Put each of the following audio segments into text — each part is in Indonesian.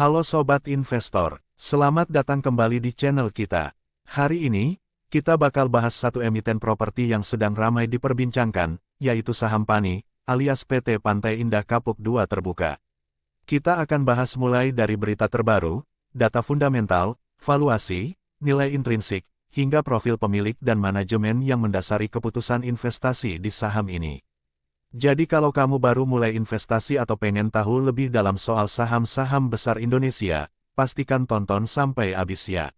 Halo Sobat Investor, selamat datang kembali di channel kita. Hari ini, kita bakal bahas satu emiten properti yang sedang ramai diperbincangkan, yaitu saham PANI, alias PT Pantai Indah Kapuk 2 Terbuka. Kita akan bahas mulai dari berita terbaru, data fundamental, valuasi, nilai intrinsik, hingga profil pemilik dan manajemen yang mendasari keputusan investasi di saham ini. Jadi kalau kamu baru mulai investasi atau pengen tahu lebih dalam soal saham-saham besar Indonesia, pastikan tonton sampai habis ya.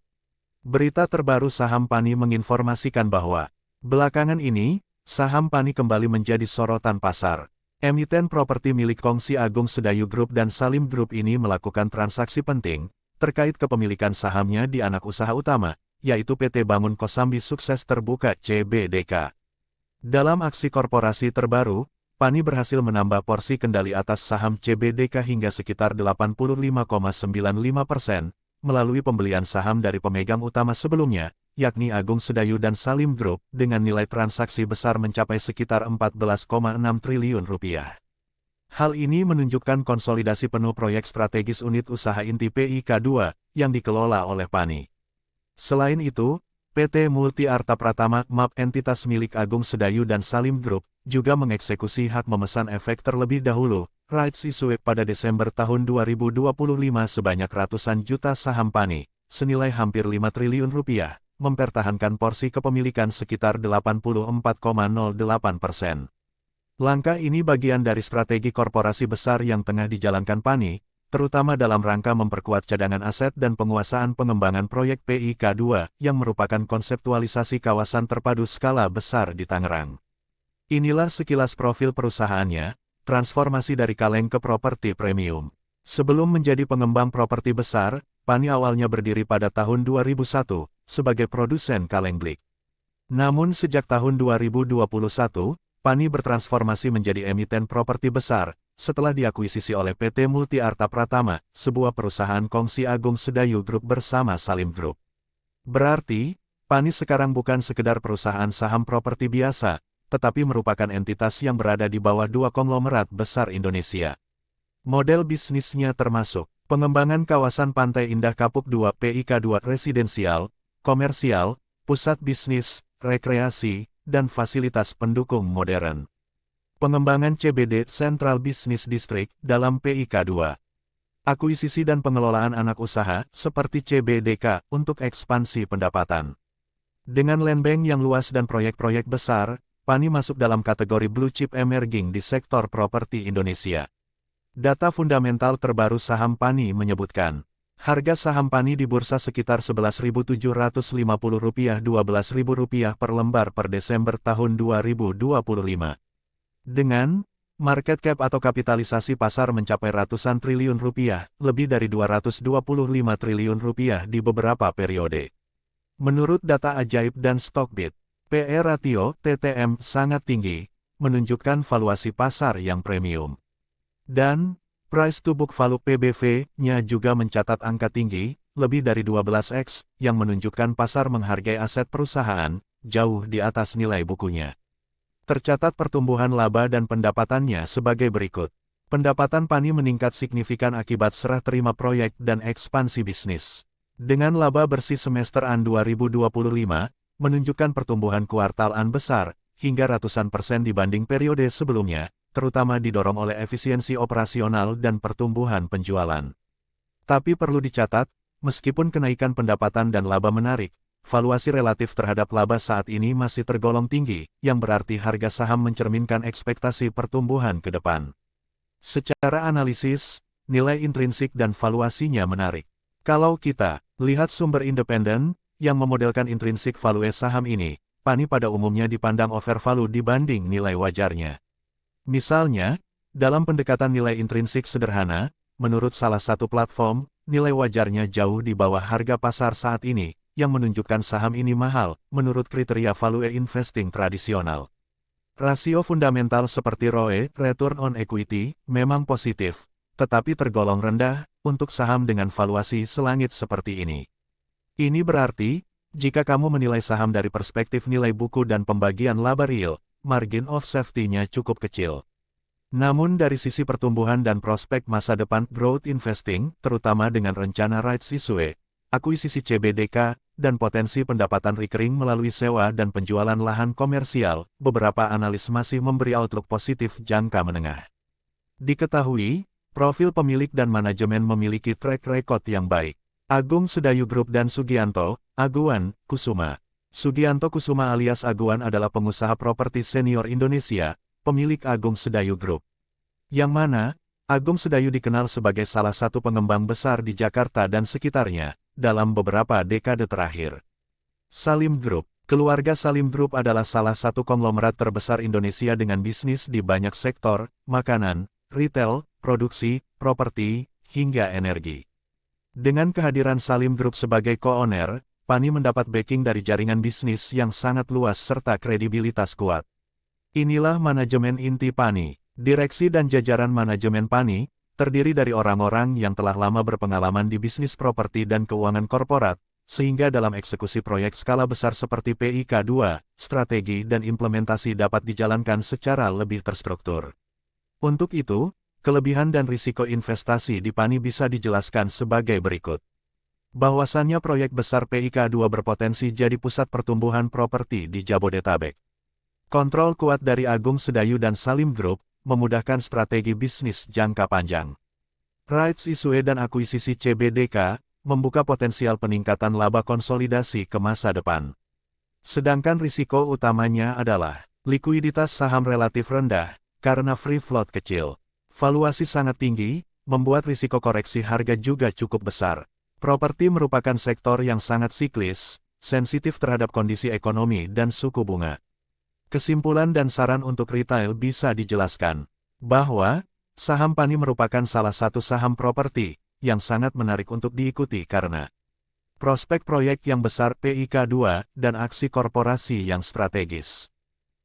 Berita terbaru saham PANI menginformasikan bahwa, belakangan ini, saham PANI kembali menjadi sorotan pasar. Emiten properti milik Kongsi Agung Sedayu Group dan Salim Group ini melakukan transaksi penting, terkait kepemilikan sahamnya di anak usaha utama, yaitu PT Bangun Kosambi Sukses Terbuka CBDK. Dalam aksi korporasi terbaru, PANI berhasil menambah porsi kendali atas saham CBDK hingga sekitar 85,95%, melalui pembelian saham dari pemegang utama sebelumnya, yakni Agung Sedayu dan Salim Group, dengan nilai transaksi besar mencapai sekitar 14,6 triliun rupiah. Hal ini menunjukkan konsolidasi penuh proyek strategis unit usaha inti PIK2, yang dikelola oleh PANI. Selain itu, PT Multi Arta Pratama, MAP entitas milik Agung Sedayu dan Salim Group, juga mengeksekusi hak memesan efek terlebih dahulu, rights issue pada Desember tahun 2025 sebanyak ratusan juta saham PANI, senilai hampir 5 triliun rupiah, mempertahankan porsi kepemilikan sekitar 84,08%. Langkah ini bagian dari strategi korporasi besar yang tengah dijalankan PANI, terutama dalam rangka memperkuat cadangan aset dan penguasaan pengembangan proyek PIK2, yang merupakan konseptualisasi kawasan terpadu skala besar di Tangerang. Inilah sekilas profil perusahaannya, transformasi dari kaleng ke properti premium. Sebelum menjadi pengembang properti besar, PANI awalnya berdiri pada tahun 2001, sebagai produsen kaleng blik. Namun sejak tahun 2021, PANI bertransformasi menjadi emiten properti besar, setelah diakuisisi oleh PT Multi Arta Pratama, sebuah perusahaan Kongsi Agung Sedayu Group bersama Salim Group. Berarti, PANI sekarang bukan sekedar perusahaan saham properti biasa, tetapi merupakan entitas yang berada di bawah dua konglomerat besar Indonesia. Model bisnisnya termasuk pengembangan kawasan Pantai Indah Kapuk 2 PIK2 residensial, komersial, pusat bisnis, rekreasi, dan fasilitas pendukung modern. Pengembangan CBD Central Business District dalam PIK2. Akuisisi dan pengelolaan anak usaha seperti CBDK untuk ekspansi pendapatan. Dengan land bank yang luas dan proyek-proyek besar, PANI masuk dalam kategori blue chip emerging di sektor properti Indonesia. Data fundamental terbaru saham PANI menyebutkan, harga saham PANI di bursa sekitar Rp11.750-Rp12.000 per lembar per Desember tahun 2025. Dengan market cap atau kapitalisasi pasar mencapai ratusan triliun rupiah, lebih dari Rp225 triliun di beberapa periode. Menurut data ajaib dan Stockbit, PE ratio TTM sangat tinggi, menunjukkan valuasi pasar yang premium. Dan, price to book value PBV-nya juga mencatat angka tinggi, lebih dari 12x, yang menunjukkan pasar menghargai aset perusahaan, jauh di atas nilai bukunya. Tercatat pertumbuhan laba dan pendapatannya sebagai berikut. Pendapatan PANI meningkat signifikan akibat serah terima proyek dan ekspansi bisnis. Dengan laba bersih semester an 2025, menunjukkan pertumbuhan kuartal-an besar, hingga ratusan persen dibanding periode sebelumnya, terutama didorong oleh efisiensi operasional dan pertumbuhan penjualan. Tapi perlu dicatat, meskipun kenaikan pendapatan dan laba menarik, valuasi relatif terhadap laba saat ini masih tergolong tinggi, yang berarti harga saham mencerminkan ekspektasi pertumbuhan ke depan. Secara analisis, nilai intrinsik dan valuasinya menarik. Kalau kita lihat sumber independen, yang memodelkan intrinsik value saham ini, PANI pada umumnya dipandang overvalue dibanding nilai wajarnya. Misalnya, dalam pendekatan nilai intrinsik sederhana, menurut salah satu platform, nilai wajarnya jauh di bawah harga pasar saat ini, yang menunjukkan saham ini mahal, menurut kriteria value investing tradisional. Rasio fundamental seperti ROE, Return on Equity, memang positif, tetapi tergolong rendah, untuk saham dengan valuasi selangit seperti ini. Ini berarti, jika kamu menilai saham dari perspektif nilai buku dan pembagian laba real, margin of safety-nya cukup kecil. Namun dari sisi pertumbuhan dan prospek masa depan growth investing, terutama dengan rencana rights issue, akuisisi CBDK, dan potensi pendapatan recurring melalui sewa dan penjualan lahan komersial, beberapa analis masih memberi outlook positif jangka menengah. Diketahui, profil pemilik dan manajemen memiliki track record yang baik. Agung Sedayu Group dan Sugianto, Aguan, Kusuma. Sugianto Kusuma alias Aguan adalah pengusaha properti senior Indonesia, pemilik Agung Sedayu Group. Yang mana, Agung Sedayu dikenal sebagai salah satu pengembang besar di Jakarta dan sekitarnya, dalam beberapa dekade terakhir. Salim Group. Keluarga Salim Group adalah salah satu konglomerat terbesar Indonesia dengan bisnis di banyak sektor, makanan, retail, produksi, properti, hingga energi. Dengan kehadiran Salim Group sebagai co-owner, Pani mendapat backing dari jaringan bisnis yang sangat luas serta kredibilitas kuat. Inilah manajemen inti Pani. Direksi dan jajaran manajemen Pani, terdiri dari orang-orang yang telah lama berpengalaman di bisnis properti dan keuangan korporat, sehingga dalam eksekusi proyek skala besar seperti PIK 2, strategi dan implementasi dapat dijalankan secara lebih terstruktur. Untuk itu, kelebihan dan risiko investasi di Pani bisa dijelaskan sebagai berikut. Bahwasannya proyek besar PIK 2 berpotensi jadi pusat pertumbuhan properti di Jabodetabek. Kontrol kuat dari Agung Sedayu dan Salim Group, memudahkan strategi bisnis jangka panjang. Rights issue dan akuisisi CBDK, membuka potensial peningkatan laba konsolidasi ke masa depan. Sedangkan risiko utamanya adalah, likuiditas saham relatif rendah, karena free float kecil. Valuasi sangat tinggi, membuat risiko koreksi harga juga cukup besar. Properti merupakan sektor yang sangat siklis, sensitif terhadap kondisi ekonomi dan suku bunga. Kesimpulan dan saran untuk retail bisa dijelaskan, bahwa, saham Pani merupakan salah satu saham properti, yang sangat menarik untuk diikuti karena prospek proyek yang besar PIK 2 dan aksi korporasi yang strategis.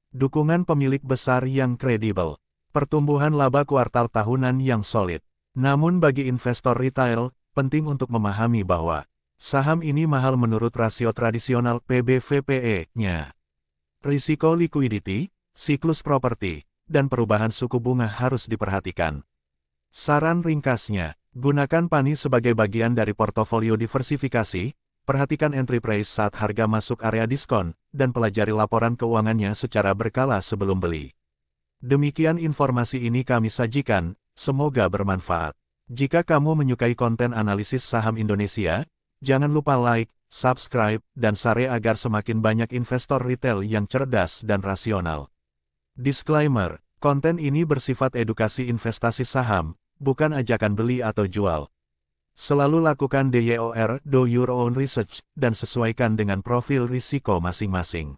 Dukungan pemilik besar yang kredibel, pertumbuhan laba kuartal tahunan yang solid. Namun bagi investor retail, penting untuk memahami bahwa, saham ini mahal menurut rasio tradisional PB/VPE-nya. Risiko likuiditi, siklus properti, dan perubahan suku bunga harus diperhatikan. Saran ringkasnya, gunakan Pani sebagai bagian dari portofolio diversifikasi, perhatikan entry price saat harga masuk area diskon, dan pelajari laporan keuangannya secara berkala sebelum beli. Demikian informasi ini kami sajikan, semoga bermanfaat. Jika kamu menyukai konten analisis saham Indonesia, jangan lupa like, subscribe, dan share agar semakin banyak investor retail yang cerdas dan rasional. Disclaimer, konten ini bersifat edukasi investasi saham, bukan ajakan beli atau jual. Selalu lakukan DYOR, do your own research, dan sesuaikan dengan profil risiko masing-masing.